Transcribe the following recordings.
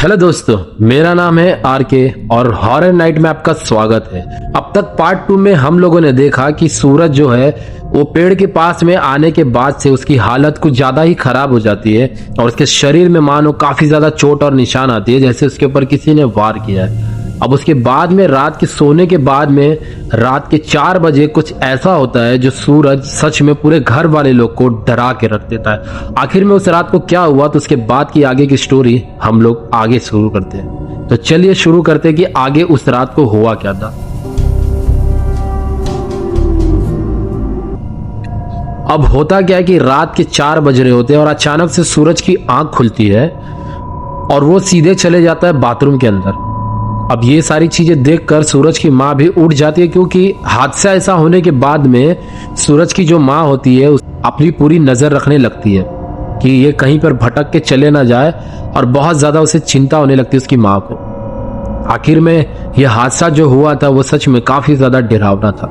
Hello दोस्तों, मेरा नाम है आर के और हॉरर नाइट में आपका स्वागत है। अब तक पार्ट 2 में हम लोगों ने देखा कि सूरज जो है वो पेड़ के पास में आने के बाद से उसकी हालत कुछ ज्यादा ही खराब हो जाती है और उसके शरीर में मानो काफी ज्यादा चोट और निशान आती है, जैसे उसके ऊपर किसी ने वार किया है। अब उसके बाद में रात के सोने के बाद में रात के 4 बजे कुछ ऐसा होता है जो सूरज सच में पूरे घर वाले लोग को डरा के रख देता है। आखिर में उस रात को क्या हुआ, तो उसके बाद की आगे की स्टोरी हम लोग आगे शुरू करते हैं। तो चलिए शुरू करते हैं कि आगे उस रात को हुआ क्या था। अब होता क्या है कि रात के 4 बज रहे होते हैं और अचानक से सूरज की आंख खुलती है और वो सीधे चले जाता है बाथरूम के अंदर। अब ये सारी चीजें देखकर सूरज की माँ भी उठ जाती है, क्योंकि हादसा ऐसा होने के बाद में सूरज की जो माँ होती है अपनी पूरी नजर रखने लगती है कि ये कहीं पर भटक के चले ना जाए और बहुत ज्यादा उसे चिंता होने लगती है उसकी माँ को। आखिर में यह हादसा जो हुआ था वो सच में काफी ज्यादा डरावना था।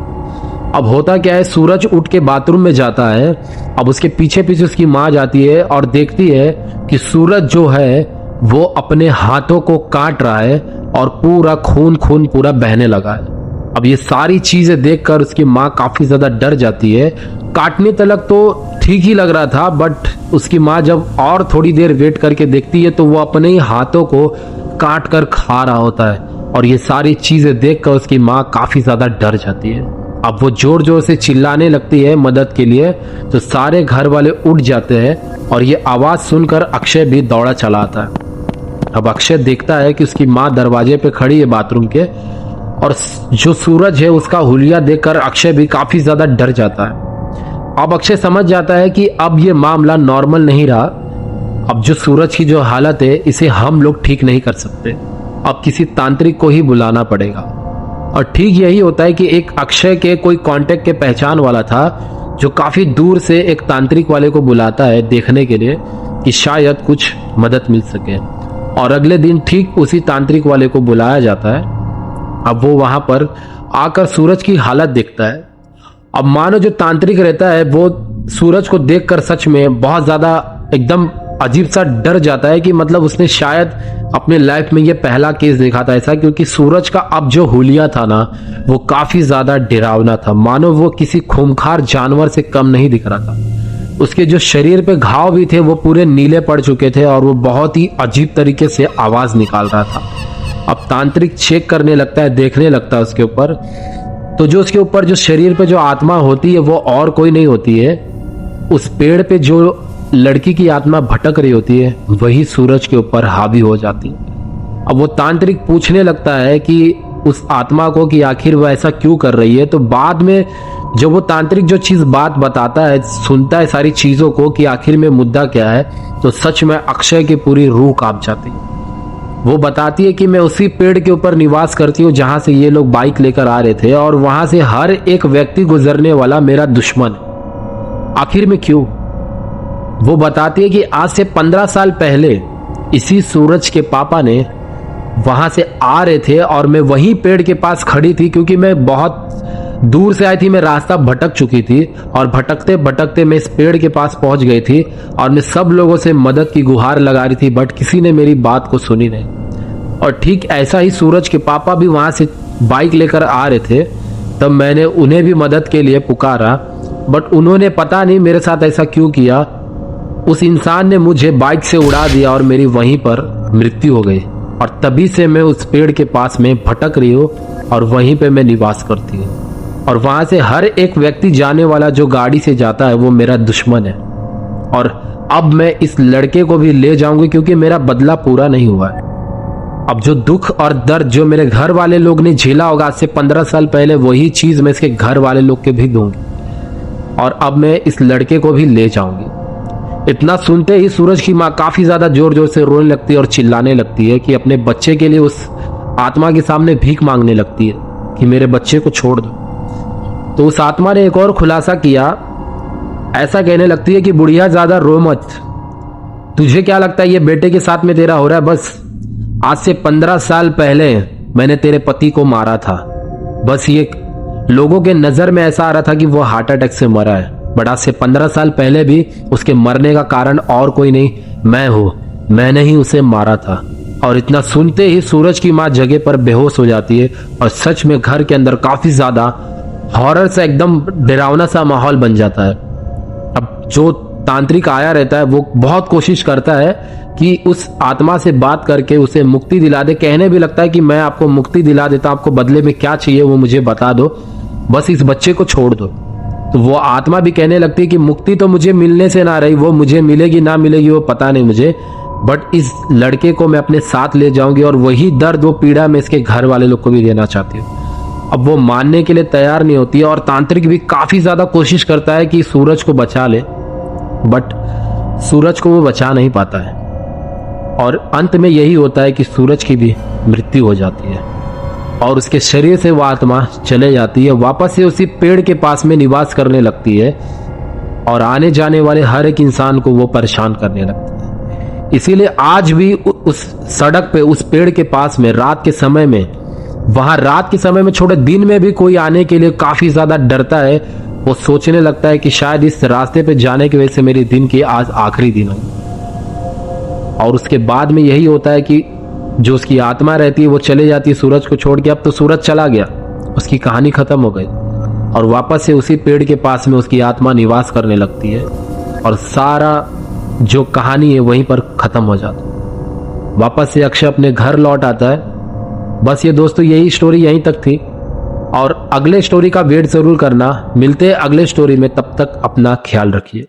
अब होता क्या है, सूरज उठ के बाथरूम में जाता है। अब उसके पीछे पीछे उसकी माँ जाती है और देखती है कि सूरज जो है वो अपने हाथों को काट रहा है और पूरा खून पूरा बहने लगा है। अब ये सारी चीजें देखकर उसकी माँ काफी ज्यादा डर जाती है। काटने तक तो ठीक ही लग रहा था, बट उसकी माँ जब और थोड़ी देर वेट करके देखती है तो वो अपने ही हाथों को काट कर खा रहा होता है। और ये सारी चीजें देखकर उसकी माँ काफी ज्यादा डर जाती है। अब वो जोर जोर से चिल्लाने लगती है मदद के लिए, तो सारे घर वाले उठ जाते हैं और ये आवाज सुनकर अक्षय भी दौड़ा चला आता है। अब अक्षय देखता है कि उसकी माँ दरवाजे पे खड़ी है बाथरूम के, और जो सूरज है उसका हुलिया देखकर अक्षय भी काफी ज्यादा डर जाता है। अब अक्षय समझ जाता है कि अब ये मामला नॉर्मल नहीं रहा। अब जो सूरज की जो हालत है इसे हम लोग ठीक नहीं कर सकते, अब किसी तांत्रिक को ही बुलाना पड़ेगा। और ठीक यही होता है कि एक अक्षय के कोई कांटेक्ट के पहचान वाला था जो काफी दूर से एक तांत्रिक वाले को बुलाता है देखने के लिए कि शायद कुछ मदद मिल सके। और अगले दिन ठीक उसी तांत्रिक वाले को बुलाया जाता है। अब वो वहां पर आकर सूरज की हालत देखता है। अब मानो जो तांत्रिक रहता है वो सूरज को देखकर सच में बहुत ज्यादा एकदम अजीब सा डर जाता है कि मतलब उसने शायद अपने लाइफ में ये पहला केस देखा था ऐसा, क्योंकि सूरज का अब जो हुलिया था ना वो काफी ज्यादा डरावना था। मानो वो किसी खूंखार जानवर से कम नहीं दिख रहा था। उसके जो शरीर पे घाव भी थे वो पूरे नीले पड़ चुके थे और वो बहुत ही अजीब तरीके से आवाज निकाल रहा था। अब तांत्रिक चेक करने लगता है, देखने लगता है उसके ऊपर, तो जो उसके ऊपर जो शरीर पे जो आत्मा होती है वो और कोई नहीं होती है, उस पेड़ पे जो लड़की की आत्मा भटक रही होती है वही सूरज के ऊपर हावी हो जाती है। अब वो तांत्रिक पूछने लगता है कि उस आत्मा को कि आखिर वो ऐसा क्यों कर रही है। तो बाद में जब वो तांत्रिक जो चीज बात बताता है, सुनता है सारी चीजों को कि आखिर में मुद्दा क्या है, तो सच में अक्षय की पूरी रूह कांप जाती है। वो बताती है कि मैं उसी पेड़ के ऊपर निवास करती हूँ जहां से ये लोग बाइक लेकर आ रहे थे, और वहां से हर एक व्यक्ति गुजरने वाला मेरा दुश्मन है। आखिर में क्यों? वो बताती है कि आज से 15 साल पहले इसी सूरज के पापा ने वहां से आ रहे थे और मैं वहीं पेड़ के पास खड़ी थी, क्योंकि मैं बहुत दूर से आई थी, मैं रास्ता भटक चुकी थी और भटकते भटकते मैं इस पेड़ के पास पहुंच गई थी और मैं सब लोगों से मदद की गुहार लगा रही थी, बट किसी ने मेरी बात को सुनी नहीं। और ठीक ऐसा ही सूरज के पापा भी वहां से बाइक लेकर आ रहे थे, तब मैंने उन्हें भी मदद के लिए पुकारा, बट उन्होंने पता नहीं मेरे साथ ऐसा क्यों किया। उस इंसान ने मुझे बाइक से उड़ा दिया और मेरी वहीं पर मृत्यु हो गई, और तभी से मैं उस पेड़ के पास में भटक रही हूँ और वहीं पे मैं निवास करती हूँ। और वहां से हर एक व्यक्ति जाने वाला जो गाड़ी से जाता है वो मेरा दुश्मन है, और अब मैं इस लड़के को भी ले जाऊंगी क्योंकि मेरा बदला पूरा नहीं हुआ है। अब जो दुख और दर्द जो मेरे घर वाले लोग ने झेला होगा आज से 15 साल पहले, वही चीज मैं इसके घर वाले लोग के भी दूंगी, और अब मैं इस लड़के को भी ले जाऊंगी। इतना सुनते ही सूरज की माँ काफी ज्यादा जोर जोर से रोने लगती है और चिल्लाने लगती है कि अपने बच्चे के लिए उस आत्मा के सामने भीख मांगने लगती है कि मेरे बच्चे को छोड़ दो। तो उस आत्मा ने एक और खुलासा किया, ऐसा कहने लगती है कि बुढ़िया ज्यादा रो मत, तुझे क्या लगता है ये बेटे के साथ में तेरा हो रहा है? बस आज से 15 साल पहले मैंने तेरे पति को मारा था, बस ये लोगों के नजर में ऐसा आ रहा था कि वो हार्ट अटैक से मरा है, बट आज से 15 साल पहले भी उसके मरने का कारण और कोई नहीं, मैं हूं, मैंने ही उसे मारा था। और इतना सुनते ही सूरज की माँ जगह पर बेहोश हो जाती है और सच में घर के अंदर काफी ज्यादा हॉरर सा एकदम डरावना सा माहौल बन जाता है। अब जो तांत्रिक आया रहता है वो बहुत कोशिश करता है कि उस आत्मा से बात करके उसे मुक्ति दिला दे। कहने भी लगता है कि मैं आपको मुक्ति दिला देता, आपको बदले में क्या चाहिए वो मुझे बता दो, बस इस बच्चे को छोड़ दो। तो वो आत्मा भी कहने लगती है कि मुक्ति तो मुझे मिलने से ना रही, वो मुझे मिलेगी ना मिलेगी वो पता नहीं मुझे, बट इस लड़के को मैं अपने साथ ले जाऊंगी और वही दर्द वो पीड़ा मैं इसके घर वाले लोग को भी देना चाहती हूँ। अब वो मानने के लिए तैयार नहीं होती है और तांत्रिक भी काफी ज्यादा कोशिश करता है कि सूरज को बचा ले, बट सूरज को वो बचा नहीं पाता है और अंत में यही होता है कि सूरज की भी मृत्यु हो जाती है और उसके शरीर से वो आत्मा चले जाती है, वापस से उसी पेड़ के पास में निवास करने लगती है और आने जाने वाले हर एक इंसान को वो परेशान करने लगती है। इसीलिए आज भी उस सड़क पे उस पेड़ के पास में रात के समय में, वहां रात के समय में छोटे दिन में भी कोई आने के लिए काफी ज्यादा डरता है। वो सोचने लगता है कि शायद इस रास्ते पे जाने की वजह से मेरे दिन की आज आखिरी दिन हो। और उसके बाद में यही होता है कि जो उसकी आत्मा रहती है वो चले जाती है सूरज को छोड़ के। अब तो सूरज चला गया, उसकी कहानी खत्म हो गई और वापस से उसी पेड़ के पास में उसकी आत्मा निवास करने लगती है और सारा जो कहानी है वहीं पर खत्म हो जाता है। वापस से अक्षय अपने घर लौट आता है। बस ये दोस्तों यही स्टोरी यहीं तक थी और अगले स्टोरी का वेट जरूर करना। मिलते हैं अगले स्टोरी में, तब तक अपना ख्याल रखिए।